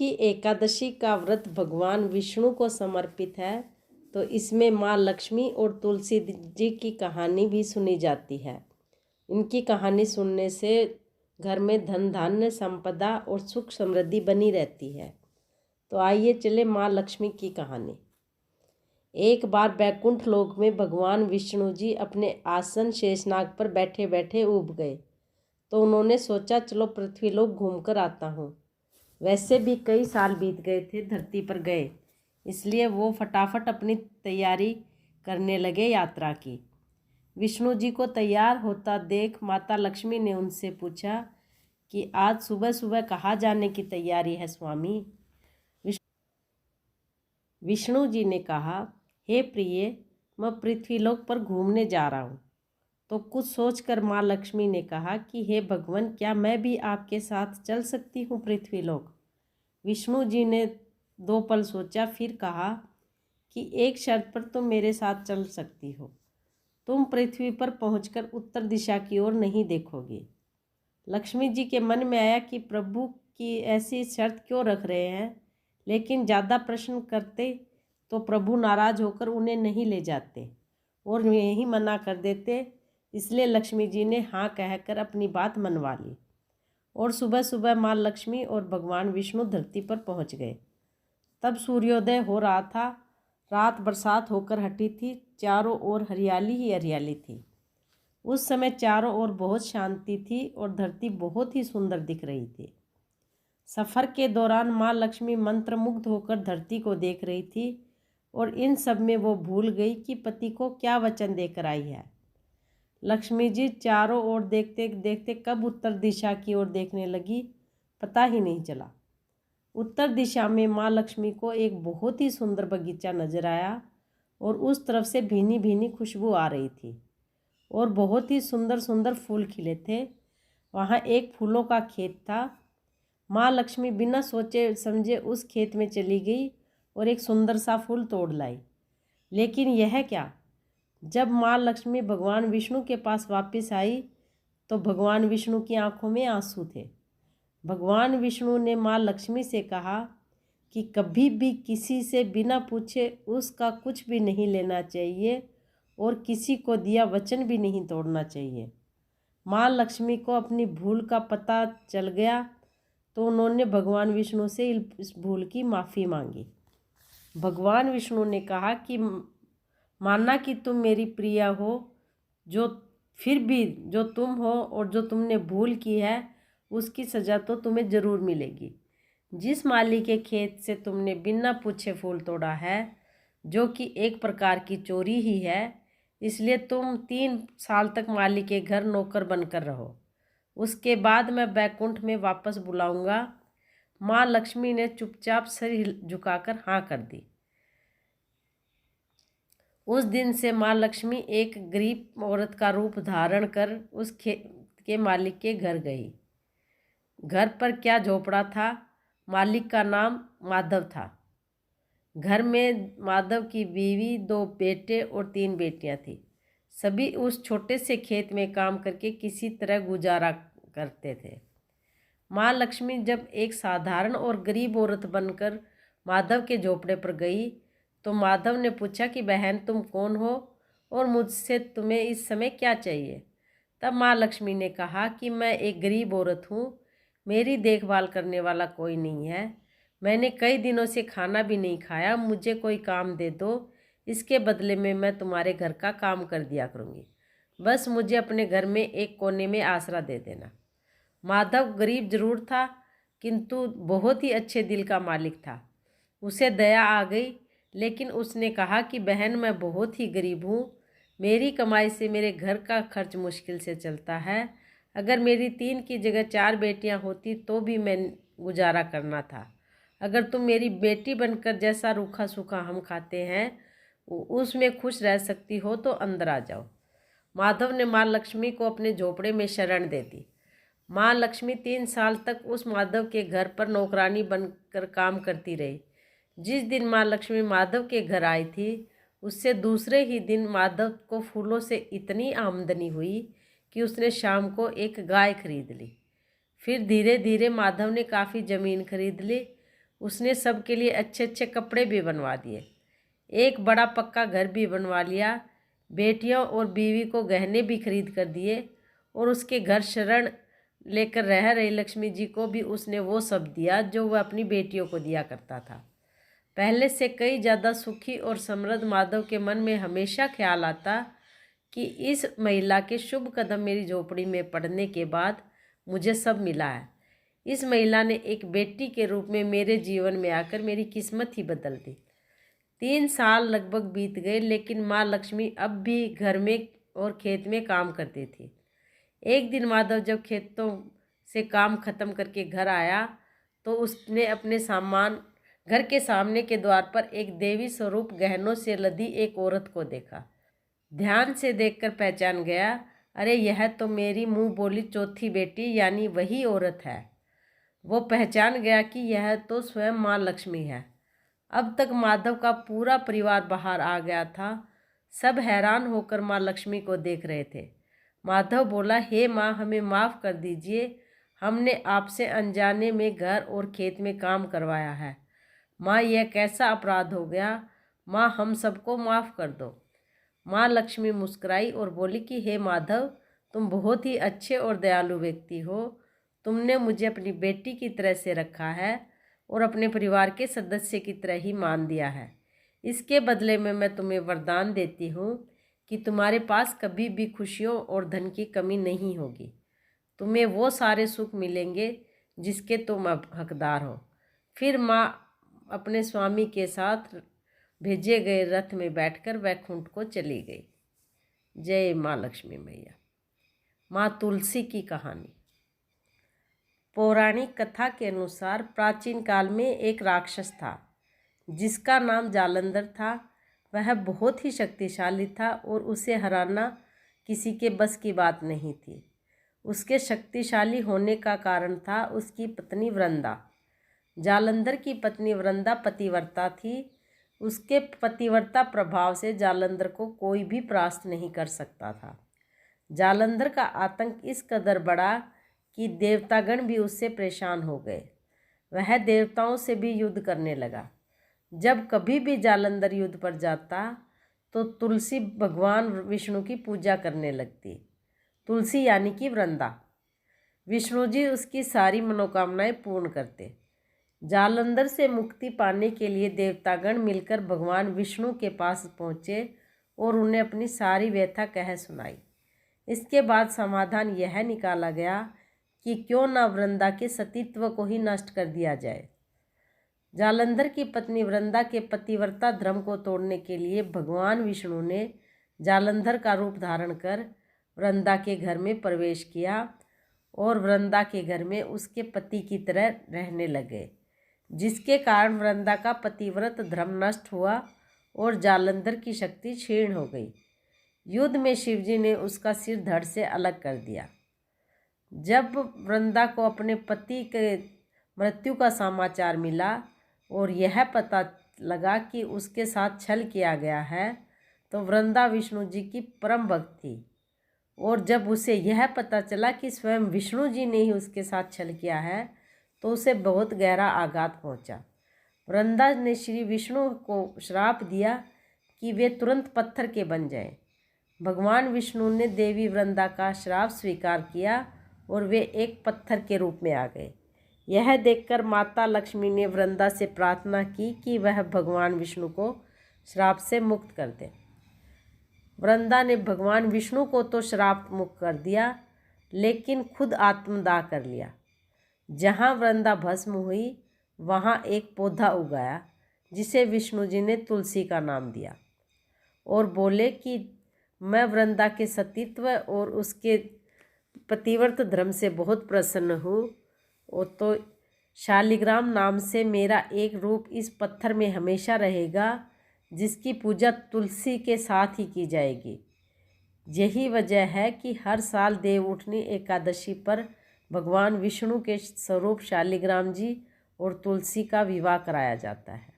क्योंकि एकादशी का व्रत भगवान विष्णु को समर्पित है, तो इसमें माँ लक्ष्मी और तुलसी जी की कहानी भी सुनी जाती है। इनकी कहानी सुनने से घर में धन धान्य संपदा और सुख समृद्धि बनी रहती है। तो आइए चले माँ लक्ष्मी की कहानी। एक बार बैकुंठ लोक में भगवान विष्णु जी अपने आसन शेषनाग पर बैठे बैठे ऊब गए, तो उन्होंने सोचा चलो पृथ्वी लोक घूम कर आता हूँ। वैसे भी कई साल बीत गए थे धरती पर गए, इसलिए वो फटाफट अपनी तैयारी करने लगे यात्रा की। विष्णु जी को तैयार होता देख माता लक्ष्मी ने उनसे पूछा कि आज सुबह सुबह कहाँ जाने की तैयारी है स्वामी। विष्णु जी ने कहा, हे प्रिय, मैं पृथ्वीलोक पर घूमने जा रहा हूँ। तो कुछ सोचकर माँ लक्ष्मी ने कहा कि हे भगवान, क्या मैं भी आपके साथ चल सकती हूँ पृथ्वीलोक। विष्णु जी ने 2 पल सोचा, फिर कहा कि एक शर्त पर तुम मेरे साथ चल सकती हो। तुम पृथ्वी पर पहुंचकर उत्तर दिशा की ओर नहीं देखोगे। लक्ष्मी जी के मन में आया कि प्रभु की ऐसी शर्त क्यों रख रहे हैं, लेकिन ज़्यादा प्रश्न करते तो प्रभु नाराज होकर उन्हें नहीं ले जाते और यही मना कर देते। इसलिए लक्ष्मी जी ने हाँ कहकर अपनी बात मनवा ली और सुबह सुबह माँ लक्ष्मी और भगवान विष्णु धरती पर पहुँच गए। तब सूर्योदय हो रहा था, रात बरसात होकर हटी थी, चारों ओर हरियाली ही हरियाली थी। उस समय चारों ओर बहुत शांति थी और धरती बहुत ही सुंदर दिख रही थी। सफ़र के दौरान माँ लक्ष्मी मंत्रमुग्ध होकर धरती को देख रही थी और इन सब में वो भूल गई कि पति को क्या वचन देकर आई है। लक्ष्मी जी चारों ओर देखते देखते कब उत्तर दिशा की ओर देखने लगी, पता ही नहीं चला। उत्तर दिशा में माँ लक्ष्मी को एक बहुत ही सुंदर बगीचा नजर आया और उस तरफ से भीनी भीनी खुशबू आ रही थी और बहुत ही सुंदर सुंदर फूल खिले थे। वहाँ एक फूलों का खेत था। माँ लक्ष्मी बिना सोचे समझे उस खेत में चली गई और एक सुंदर सा फूल तोड़ लाई। लेकिन यह क्या, जब माँ लक्ष्मी भगवान विष्णु के पास वापस आई तो भगवान विष्णु की आंखों में आंसू थे। भगवान विष्णु ने माँ लक्ष्मी से कहा कि कभी भी किसी से बिना पूछे उसका कुछ भी नहीं लेना चाहिए और किसी को दिया वचन भी नहीं तोड़ना चाहिए। माँ लक्ष्मी को अपनी भूल का पता चल गया, तो उन्होंने भगवान विष्णु से इस भूल की माफ़ी मांगी। भगवान विष्णु ने कहा कि माना कि तुम मेरी प्रिया हो, फिर भी जो तुम हो और जो तुमने भूल की है उसकी सज़ा तो तुम्हें ज़रूर मिलेगी। जिस माली के खेत से तुमने बिना पूछे फूल तोड़ा है, जो कि एक प्रकार की चोरी ही है, इसलिए तुम 3 साल तक माली के घर नौकर बनकर रहो। उसके बाद मैं बैकुंठ में वापस बुलाऊंगा। माँ लक्ष्मी ने चुपचाप सिर झुकाकर हाँ कर दी। उस दिन से माँ लक्ष्मी एक गरीब औरत का रूप धारण कर उस खेत के मालिक के घर गई। घर पर क्या झोपड़ा था। मालिक का नाम माधव था। घर में माधव की बीवी, 2 बेटे और 3 बेटियां थी। सभी उस छोटे से खेत में काम करके किसी तरह गुजारा करते थे। माँ लक्ष्मी जब एक साधारण और गरीब औरत बनकर माधव के झोपड़े पर गई तो माधव ने पूछा कि बहन, तुम कौन हो और मुझसे तुम्हें इस समय क्या चाहिए। तब माँ लक्ष्मी ने कहा कि मैं एक गरीब औरत हूँ, मेरी देखभाल करने वाला कोई नहीं है, मैंने कई दिनों से खाना भी नहीं खाया, मुझे कोई काम दे दो, इसके बदले में मैं तुम्हारे घर का काम कर दिया करूँगी, बस मुझे अपने घर में एक कोने में आसरा दे देना। माधव गरीब जरूर था, किंतु बहुत ही अच्छे दिल का मालिक था। उसे दया आ गई, लेकिन उसने कहा कि बहन, मैं बहुत ही गरीब हूँ, मेरी कमाई से मेरे घर का खर्च मुश्किल से चलता है, अगर मेरी 3 की जगह 4 बेटियाँ होती तो भी मैं गुजारा करना था। अगर तुम मेरी बेटी बनकर जैसा रूखा सूखा हम खाते हैं उसमें खुश रह सकती हो तो अंदर आ जाओ। माधव ने माँ लक्ष्मी को अपने झोपड़े में शरण दे दी। माँ लक्ष्मी 3 साल तक उस माधव के घर पर नौकरानी बनकर काम करती रही। जिस दिन माँ लक्ष्मी माधव के घर आई थी, उससे दूसरे ही दिन माधव को फूलों से इतनी आमदनी हुई कि उसने शाम को एक गाय खरीद ली। फिर धीरे धीरे माधव ने काफ़ी ज़मीन खरीद ली। उसने सबके लिए अच्छे अच्छे कपड़े भी बनवा दिए, एक बड़ा पक्का घर भी बनवा लिया, बेटियों और बीवी को गहने भी खरीद कर दिए, और उसके घर शरण लेकर रह रही लक्ष्मी जी को भी उसने वो सब दिया जो वह अपनी बेटियों को दिया करता था। पहले से कई ज़्यादा सुखी और समृद्ध माधव के मन में हमेशा ख्याल आता कि इस महिला के शुभ कदम मेरी झोपड़ी में पड़ने के बाद मुझे सब मिला है। इस महिला ने एक बेटी के रूप में मेरे जीवन में आकर मेरी किस्मत ही बदल दी। 3 साल लगभग बीत गए, लेकिन माँ लक्ष्मी अब भी घर में और खेत में काम करती थी। एक दिन माधव जब खेतों से काम खत्म करके घर आया तो उसने अपने घर के सामने के द्वार पर एक देवी स्वरूप गहनों से लदी एक औरत को देखा। ध्यान से देखकर पहचान गया, अरे यह तो मेरी मुंह बोली चौथी बेटी यानी वही औरत है। वो पहचान गया कि यह तो स्वयं माँ लक्ष्मी है। अब तक माधव का पूरा परिवार बाहर आ गया था। सब हैरान होकर माँ लक्ष्मी को देख रहे थे। माधव बोला, हे माँ, हमें माफ़ कर दीजिए, हमने आपसे अनजाने में घर और खेत में काम करवाया है। माँ, यह कैसा अपराध हो गया? माँ, हम सबको माफ़ कर दो। माँ लक्ष्मी मुस्कुराई और बोली कि हे माधव, तुम बहुत ही अच्छे और दयालु व्यक्ति हो। तुमने मुझे अपनी बेटी की तरह से रखा है और अपने परिवार के सदस्य की तरह ही मान दिया है। इसके बदले में मैं तुम्हें वरदान देती हूँ कि तुम्हारे पास कभी भी खुशियों और धन की कमी नहीं होगी। तुम्हें वो सारे सुख मिलेंगे जिसके तुम अब हकदार हो। फिर माँ अपने स्वामी के साथ भेजे गए रथ में बैठकर वैकुंठ को चली गई। जय माँ लक्ष्मी मैया। माँ तुलसी की कहानी। पौराणिक कथा के अनुसार प्राचीन काल में एक राक्षस था जिसका नाम जालंधर था। वह बहुत ही शक्तिशाली था और उसे हराना किसी के बस की बात नहीं थी। उसके शक्तिशाली होने का कारण था उसकी पत्नी वृंदा। जालंधर की पत्नी वृंदा पतिव्रता थी। उसके पतिव्रता प्रभाव से जालंधर को कोई भी परास्त नहीं कर सकता था। जालंधर का आतंक इस कदर बढ़ा कि देवतागण भी उससे परेशान हो गए। वह देवताओं से भी युद्ध करने लगा। जब कभी भी जालंधर युद्ध पर जाता तो तुलसी भगवान विष्णु की पूजा करने लगती। तुलसी यानी कि वृंदा। विष्णु जी उसकी सारी मनोकामनाएं पूर्ण करते। जालंधर से मुक्ति पाने के लिए देवतागण मिलकर भगवान विष्णु के पास पहुँचे और उन्हें अपनी सारी व्यथा कह सुनाई। इसके बाद समाधान यह निकाला गया कि क्यों न वृंदा के सतीत्व को ही नष्ट कर दिया जाए। जालंधर की पत्नी वृंदा के पतिव्रता धर्म को तोड़ने के लिए भगवान विष्णु ने जालंधर का रूप धारण कर वृंदा के घर में प्रवेश किया और वृंदा के घर में उसके पति की तरह रहने लगे, जिसके कारण वृंदा का पतिव्रत धर्म नष्ट हुआ और जालंधर की शक्ति क्षीण हो गई। युद्ध में शिवजी ने उसका सिर धड़ से अलग कर दिया। जब वृंदा को अपने पति के मृत्यु का समाचार मिला और यह पता लगा कि उसके साथ छल किया गया है, तो वृंदा विष्णु जी की परम भक्त थी। और जब उसे यह पता चला कि स्वयं विष्णु जी ने ही उसके साथ छल किया है, तो उसे बहुत गहरा आघात पहुंचा। वृंदा ने श्री विष्णु को श्राप दिया कि वे तुरंत पत्थर के बन जाएं। भगवान विष्णु ने देवी वृंदा का श्राप स्वीकार किया और वे एक पत्थर के रूप में आ गए। यह देखकर माता लक्ष्मी ने वृंदा से प्रार्थना की कि वह भगवान विष्णु को श्राप से मुक्त कर दे। वृंदा ने भगवान विष्णु को तो श्राप मुक्त कर दिया, लेकिन खुद आत्मदाह कर लिया। जहाँ वृंदा भस्म हुई वहाँ एक पौधा उगाया जिसे विष्णु जी ने तुलसी का नाम दिया और बोले कि मैं वृंदा के सतीत्व और उसके पतिव्रत धर्म से बहुत प्रसन्न हूँ। और तो शालिग्राम नाम से मेरा एक रूप इस पत्थर में हमेशा रहेगा, जिसकी पूजा तुलसी के साथ ही की जाएगी। यही वजह है कि हर साल देवउठनी एकादशी पर भगवान विष्णु के स्वरूप शालिग्राम जी और तुलसी का विवाह कराया जाता है।